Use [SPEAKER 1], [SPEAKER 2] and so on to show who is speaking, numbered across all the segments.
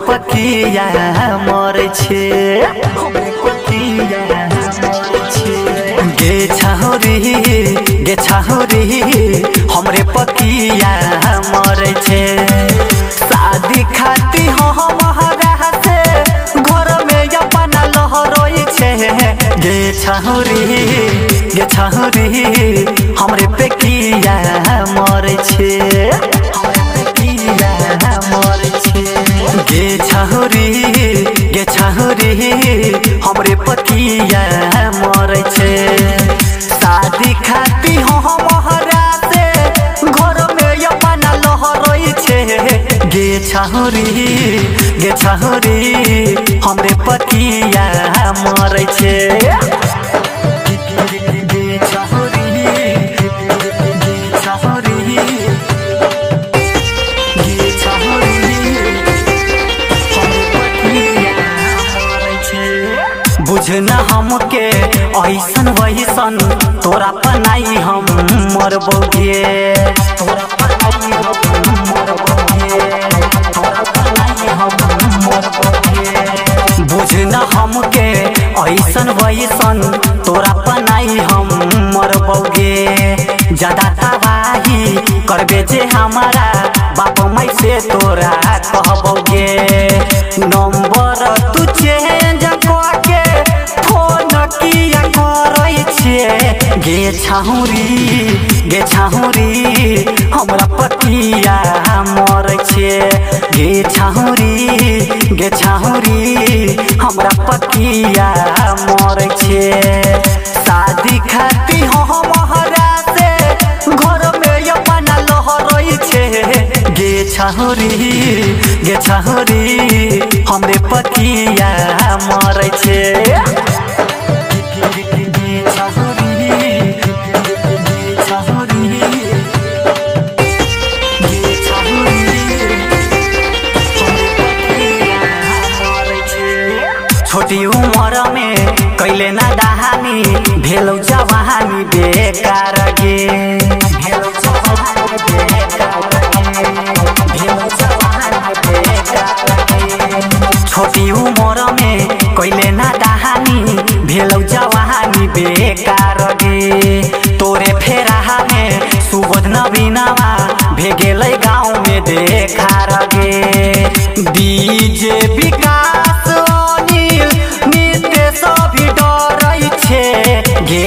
[SPEAKER 1] पकिया मरे छे हमरे पकिया मरे छे गे छहुरी हमरे पकिया मरे छे शादी खाती हमारा से घर में अपना लहरोई छे गे छहुरी हमरे पकिया मरे छे गे छहुरी हमरे पकिया मरे छे शादी खाती हमारा से घर में अपना लहरोई छे गे छहुरी हमरे पकिया मरे छे बुझना हमके ऐसन वैसन तोरा पनाई हम मरबोगे तोरा पनाई हम मरबोगे बुझना हमके ऐसन वैसन तोरा पनाई हम मरबोगे ज्यादा तबाही करबे जे हमारा बाप माई से तोरा कहबोगे नंबर तू चेंज करके फोन किया करे छे गे छहुरी हमरा पकिया मरे छे गे छहुरी हमरा पकिया मरे छे शादी खाती हमारा से घर में अपना लहरोई छे गे छहुरी हमरे पकिया मरे छे छोटी उम्र में कैले ना दहानी भेलौ जवानी बेकार गे छोटी उम्र में कैले ना दहानी भेलौ जवानी बेकार गे तोरे फेरा में सुबोध नवीनवा भेगेलै गाँव में देखार गे डीजे विकास अनिल नितेश भी डरै छे गे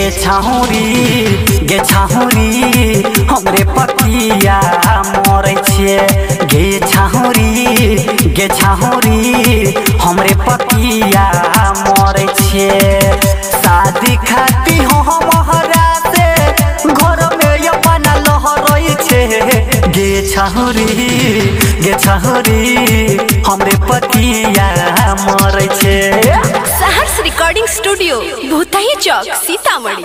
[SPEAKER 1] छहुरी हमरे पकिया मरे छे गे छहुरी हमरे पकिया मरे छे शादी खाती हमारा से घर में अपना लहरोई छे गे छहुरी हमरे पकिया मरे छे।
[SPEAKER 2] सहर्ष रिकॉर्डिंग स्टूडियो भूतही चौक सीतामढ़ी।